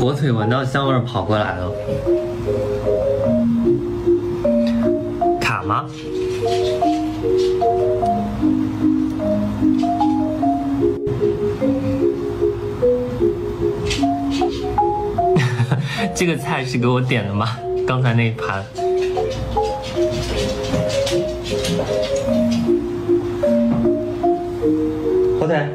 左腿闻到香味跑过来了。卡吗？这个菜是给我点的吗？刚才那一盘。火腿。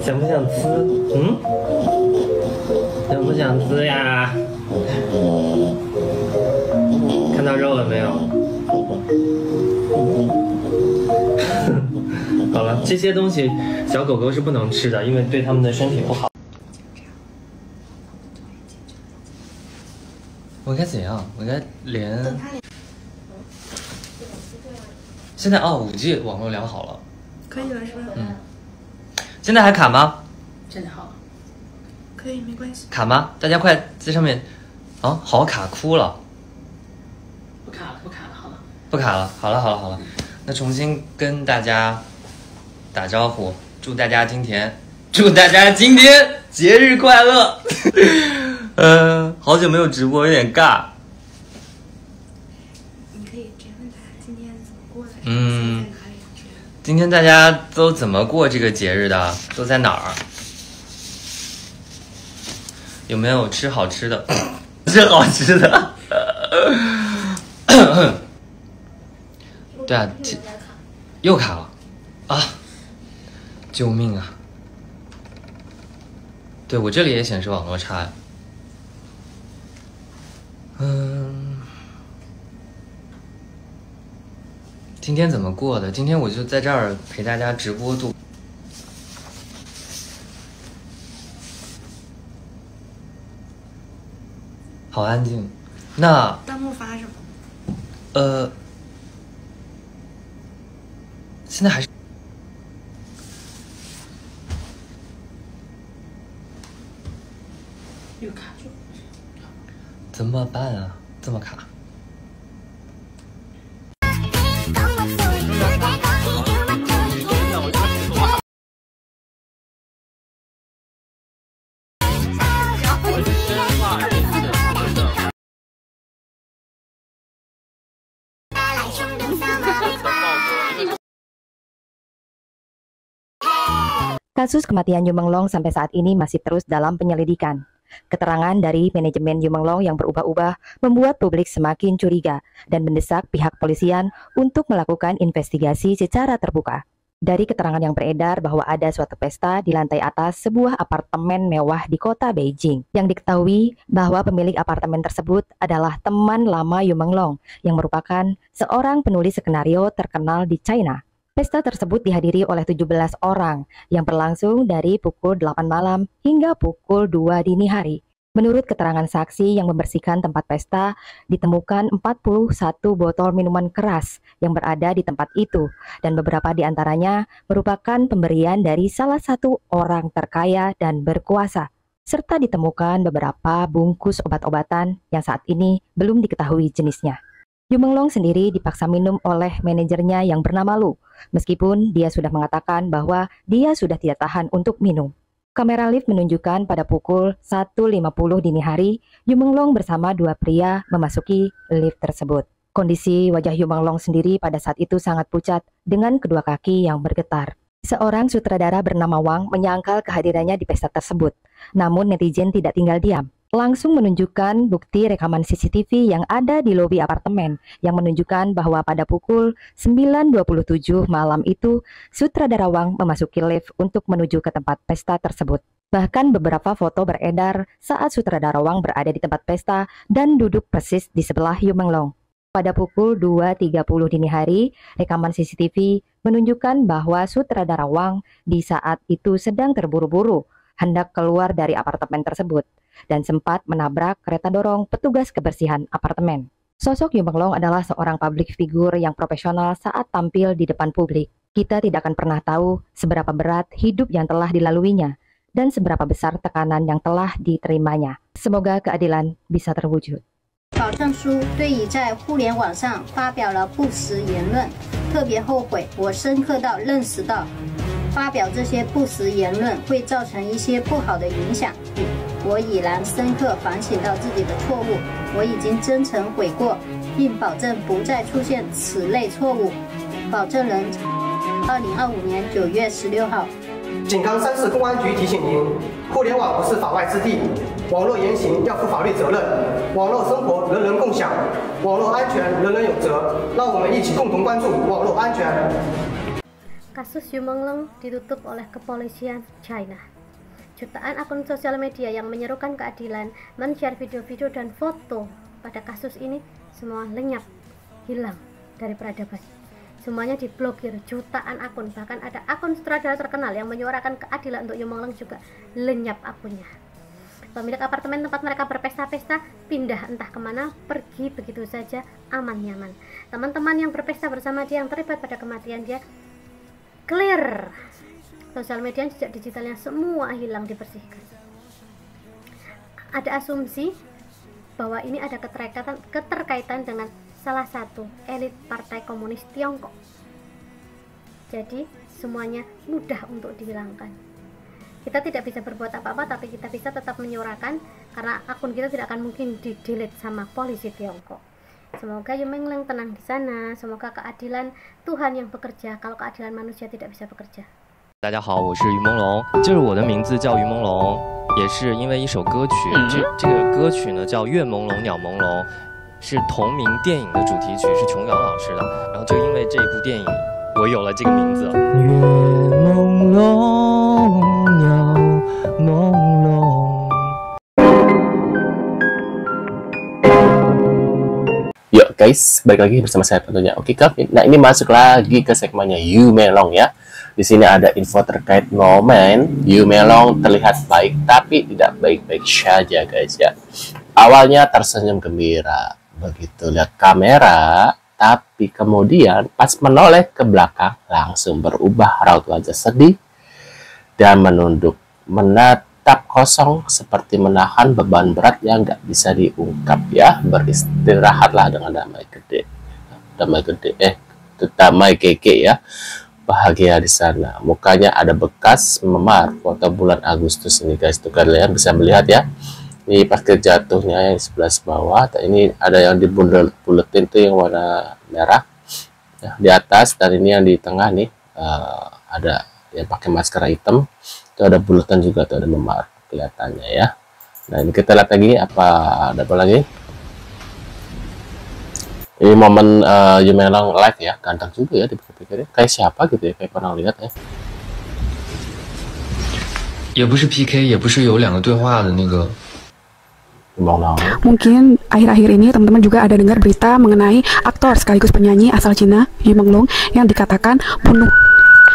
想不想吃？嗯？想不想吃呀？看到肉了没有？好了，这些东西小狗狗是不能吃的，因为对它们的身体不好。我应该怎样？我应该连……现在哦，5G 网络良好了，可以了是吧？嗯。现在还卡吗？现在好了，可以，没关系。卡吗？大家快在上面，啊，好卡，哭了。不卡了，不卡了，好了。不卡了，好了，好了，好了。那重新跟大家打招呼，祝大家今天节日快乐。好久没有直播，有点尬。你可以直接问他今天怎么过的？嗯，今天大家都怎么过这个节日的？都在哪儿？有没有吃好吃的？吃好吃的。对啊，又卡了啊！救命啊！对，我这里也显示网络差呀。今天怎么过的？今天我就在这儿陪大家直播度。好安静。那弹幕发什么？现在还是又卡住，怎么办啊？这么卡。Kasus kematian Yumenglong sampai saat ini masih terus dalam penyelidikan. Keterangan dari manajemen Yumenglong yang berubah-ubah membuat publik semakin curiga dan mendesak pihak polisian untuk melakukan investigasi secara terbuka. Dari keterangan yang beredar bahwa ada suatu pesta di lantai atas sebuah apartemen mewah di kota Beijing. Yang diketahui bahwa pemilik apartemen tersebut adalah teman lama Yumenglong yang merupakan seorang penulis skenario terkenal di China. Pesta tersebut dihadiri oleh 17 orang yang berlangsung dari pukul 8 malam hingga pukul 2 dini hari. Menurut keterangan saksi yang membersihkan tempat pesta, ditemukan 41 botol minuman keras yang berada di tempat itu dan beberapa di antaranya merupakan pemberian dari salah satu orang terkaya dan berkuasa. Serta ditemukan beberapa bungkus obat-obatan yang saat ini belum diketahui jenisnya. Yumenglong sendiri dipaksa minum oleh manajernya yang bernama Lu, meskipun dia sudah mengatakan bahwa dia sudah tidak tahan untuk minum. Kamera lift menunjukkan pada pukul 1.50 dini hari, Yumenglong bersama dua pria memasuki lift tersebut. Kondisi wajah Yumenglong sendiri pada saat itu sangat pucat dengan kedua kaki yang bergetar. Seorang sutradara bernama Wang menyangkal kehadirannya di pesta tersebut, namun netizen tidak tinggal diam. Langsung menunjukkan bukti rekaman CCTV yang ada di lobi apartemen yang menunjukkan bahwa pada pukul 9.27 malam itu sutradara Wang memasuki lift untuk menuju ke tempat pesta tersebut. Bahkan beberapa foto beredar saat sutradara Wang berada di tempat pesta dan duduk persis di sebelah Yumenglong. Pada pukul 2.30 dini hari, rekaman CCTV menunjukkan bahwa sutradara Wang di saat itu sedang terburu-buru hendak keluar dari apartemen tersebut dan sempat menabrak kereta dorong petugas kebersihan apartemen. Sosok Yumenglong adalah seorang public figure yang profesional saat tampil di depan publik. Kita tidak akan pernah tahu seberapa berat hidup yang telah dilaluinya dan seberapa besar tekanan yang telah diterimanya. Semoga keadilan bisa terwujud. 保证书对已在互联网上发表了不实言论特别后悔，我深刻到认识到，发表这些不实言论会造成一些不好的影响。我已然深刻反省到自己的错误，我已经真诚悔过，并保证不再出现此类错误。保证人，2025年9月16号。井冈山市公安局提醒您：互联网不是法外之地，网络言行要负法律责任，网络生活人人共享，网络安全人人有责。让我们一起共同关注网络安全。Kasus Yumenglong ditutup oleh kepolisian China. Jutaan akun sosial media yang menyerukan keadilan, men-share video-video dan foto pada kasus ini semua lenyap, hilang dari peradaban. Semuanya diblokir, jutaan akun, bahkan ada akun sutradara terkenal yang menyuarakan keadilan untuk Yumenglong juga lenyap akunnya. Pemilik apartemen tempat mereka berpesta-pesta pindah entah kemana, pergi begitu saja, aman nyaman. Teman-teman yang berpesta bersama dia yang terlibat pada kematian dia clear. Sosial media, jejak digitalnya semua hilang, dibersihkan. Ada asumsi bahwa ini ada keterkaitan dengan salah satu elit Partai Komunis Tiongkok. Jadi semuanya mudah untuk dihilangkan. Kita tidak bisa berbuat apa-apa, tapi kita bisa tetap menyuarakan karena akun kita tidak akan mungkin di-delete sama polisi Tiongkok. Semoga Yumenglong tenang di sana, semoga keadilan Tuhan yang bekerja, kalau keadilan manusia tidak bisa bekerja. 大家好，我是于朦胧，就是我的名字叫于朦胧，也是因为一首歌曲，这个歌曲呢叫《月朦胧鸟朦胧》，是同名电影的主题曲，是琼瑶老师的。然后就因为这部电影，我有了这个名字。月朦胧鸟朦胧。Yuk guys, balik lagi bersama saya tentunya Oke Kak. Nah ini masuk lagi ke segmennya Yumenglong ya. Di sini ada info terkait momen Yumenglong terlihat baik tapi tidak baik-baik saja guys ya. Awalnya tersenyum gembira, begitu lihat kamera, tapi kemudian pas menoleh ke belakang langsung berubah raut wajah sedih dan menunduk, menatap kosong seperti menahan beban berat yang nggak bisa diungkap ya. Beristirahatlah dengan damai keke ya. Bahagia di sana. Mukanya ada bekas memar foto bulan Agustus ini guys. Tuh kalian bisa melihat ya. Ini pas jatuhnya yang sebelah bawah. Ini ada yang dibuletin tuh yang warna merah ya, di atas, dan ini yang di tengah nih ada yang pakai masker hitam. Itu ada buletan juga tuh, ada memar kelihatannya ya. Nah ini kita lihat lagi ada apa lagi. Ini momen Yumenglong live ya, ganteng juga ya dipikir-pikir. Kayak siapa gitu ya, kayak pernah lihat ya. 也不是 PK， 也不是有两个对话的那个。 Mungkin akhir-akhir ini teman-teman juga ada dengar berita mengenai aktor sekaligus penyanyi asal Cina Yumenglong yang dikatakan bunuh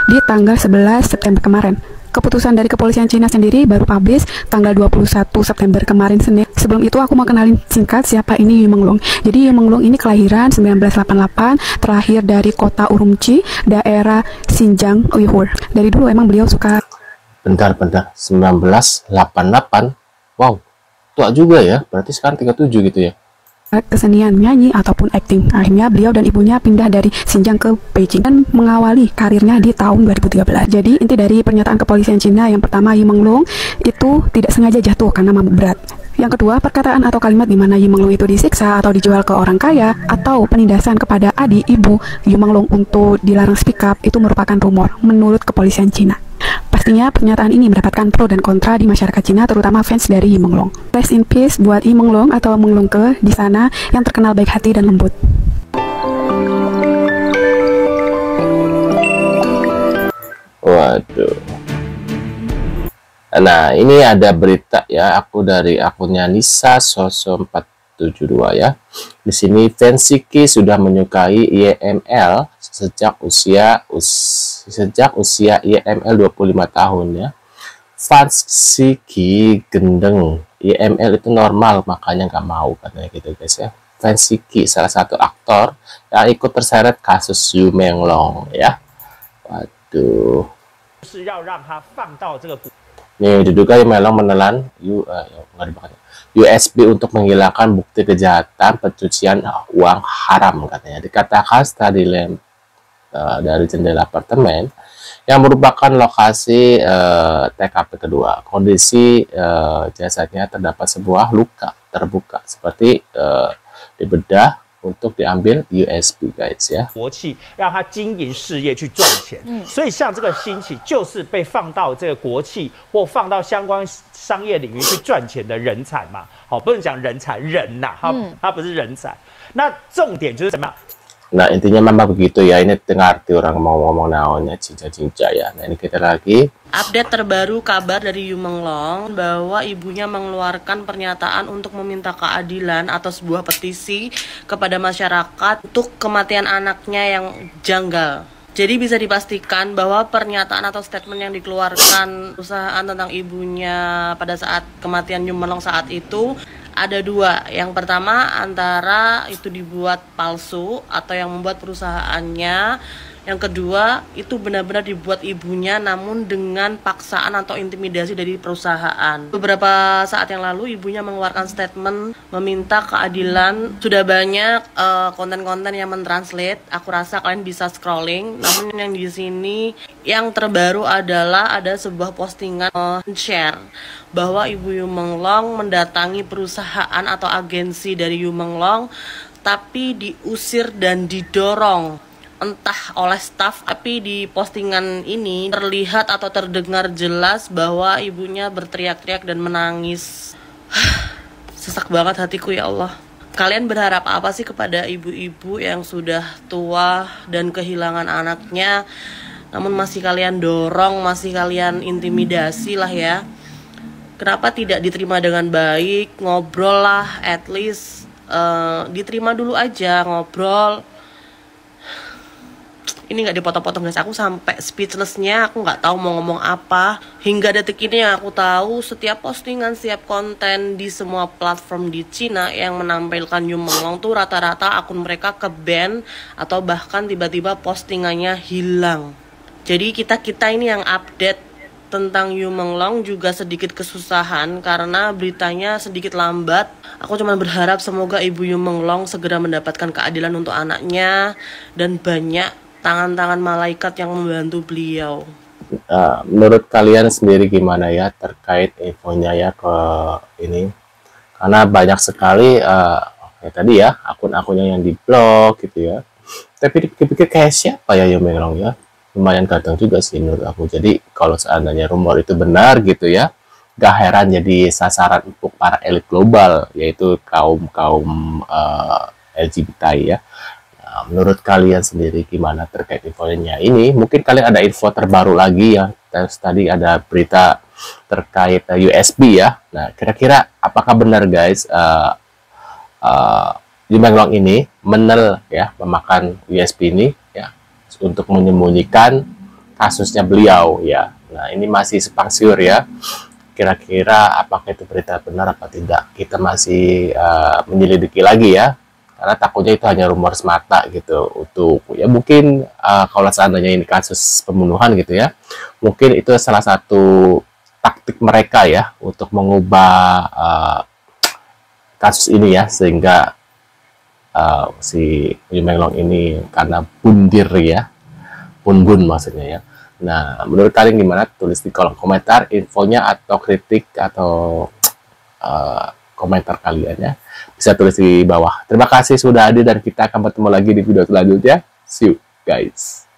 di tanggal 11 September kemarin. Keputusan dari kepolisian Cina sendiri baru publish tanggal 21 September kemarin Senin. Sebelum itu aku mau kenalin singkat siapa ini Yumenglong. Jadi Yumenglong ini kelahiran 1988, terlahir dari kota Urumqi, daerah Xinjiang Uyghur. Dari dulu emang beliau suka... Bentar, 1988? Wow, tua juga ya, berarti sekarang 37 gitu ya. Kesenian nyanyi ataupun acting. Akhirnya beliau dan ibunya pindah dari Xinjiang ke Beijing dan mengawali karirnya di tahun 2013. Jadi inti dari pernyataan kepolisian Cina yang pertama, Yumenglong itu tidak sengaja jatuh karena mabuk berat. Yang kedua, perkataan atau kalimat di mana Yumenglong itu disiksa atau dijual ke orang kaya atau penindasan kepada adik ibu Yumenglong untuk dilarang speak up itu merupakan rumor menurut kepolisian Cina. Pastinya pernyataan ini mendapatkan pro dan kontra di masyarakat Cina, terutama fans dari Yumenglong. Rest in peace buat Yumenglong atau Menglongke di sana yang terkenal baik hati dan lembut. Waduh. Nah, ini ada berita ya, aku dari akunnya Nisa Soso 472 ya. Di sini Fansiki sudah menyukai YML sejak usia YML 25 tahun ya. Fansiki gendeng, YML itu normal makanya nggak mau katanya gitu guys ya. Fansiki salah satu aktor yang ikut terseret kasus Yumenglong ya. Waduh. Nih diduga Yumenglong menelan USB untuk menghilangkan bukti kejahatan pencucian uang haram katanya. Dikatakan tadi dari jendela apartemen yang merupakan lokasi TKP kedua. Kondisi jasadnya terdapat sebuah luka terbuka seperti dibedah untuk diambil USB guys ya. 国企让他经营事业去赚钱，所以像这个兴起就是被放到这个国企或放到相关商业领域去赚钱的人才嘛。好，不能讲人才，人呐、他不是人才。那重点就是怎么样？ Nah intinya memang begitu ya, ini dengar arti orang mau ngomong naonnya cinca-cinca ya. Nah ini kita lagi update terbaru kabar dari Yu Menglong bahwa ibunya mengeluarkan pernyataan untuk meminta keadilan atau sebuah petisi kepada masyarakat untuk kematian anaknya yang janggal. Jadi bisa dipastikan bahwa pernyataan atau statement yang dikeluarkan perusahaan tentang ibunya pada saat kematian Yu Menglong saat itu ada dua. Yang pertama antara itu dibuat palsu atau yang membuat perusahaannya. Yang kedua itu benar-benar dibuat ibunya namun dengan paksaan atau intimidasi dari perusahaan. Beberapa saat yang lalu ibunya mengeluarkan statement meminta keadilan. Sudah banyak konten-konten yang mentranslate. Aku rasa kalian bisa scrolling. Namun yang di sini yang terbaru adalah ada sebuah postingan share bahwa Ibu Yu Menglong mendatangi perusahaan atau agensi dari Yu Menglong tapi diusir dan didorong entah oleh staf, tapi di postingan ini terlihat atau terdengar jelas bahwa ibunya berteriak-teriak dan menangis. Sesak banget hatiku ya Allah. Kalian berharap apa sih kepada ibu-ibu yang sudah tua dan kehilangan anaknya, namun masih kalian dorong, masih kalian intimidasi lah ya. Kenapa tidak diterima dengan baik, ngobrol lah, at least diterima dulu aja, ngobrol. Ini nggak dipotong-potong guys, aku sampai speechlessnya, aku nggak tahu mau ngomong apa. Hingga detik ini yang aku tahu, setiap postingan, setiap konten di semua platform di Cina yang menampilkan Yu Menglong tuh rata-rata akun mereka ke-ban atau bahkan tiba-tiba postingannya hilang. Jadi kita ini yang update tentang Yu Menglong juga sedikit kesusahan karena beritanya sedikit lambat. Aku cuma berharap semoga Ibu Yu Menglong segera mendapatkan keadilan untuk anaknya dan banyak tangan-tangan malaikat yang membantu beliau. Menurut kalian sendiri gimana ya terkait infonya ya ke ini? Karena banyak sekali ya tadi ya akun-akunnya yang diblok gitu ya. Tapi dipikir kayak siapa ya Yu Menglong ya? Lumayan ganteng juga sih menurut aku. Jadi kalau seandainya rumor itu benar gitu ya, gak heran jadi sasaran untuk para elit global, yaitu kaum LGBT ya. Menurut kalian sendiri gimana terkait infonya ini? Mungkin kalian ada info terbaru lagi ya. Tadi ada berita terkait USB ya. Nah, kira-kira apakah benar guys Yu Menglong ini menel ya memakan USB ini ya untuk menyembunyikan kasusnya beliau ya. Nah, ini masih simpang siur ya. Kira-kira apakah itu berita benar apa tidak? Kita masih menyelidiki lagi ya. Karena takutnya itu hanya rumor semata gitu untuk ya mungkin kalau seandainya ini kasus pembunuhan gitu ya, mungkin itu salah satu taktik mereka ya untuk mengubah kasus ini ya sehingga si Yu Menglong ini karena bundir ya, bun maksudnya ya. Nah menurut kalian gimana? Tulis di kolom komentar infonya atau kritik atau komentar kalian ya. Bisa tulis di bawah. Terima kasih sudah hadir dan kita akan bertemu lagi di video selanjutnya. See you guys.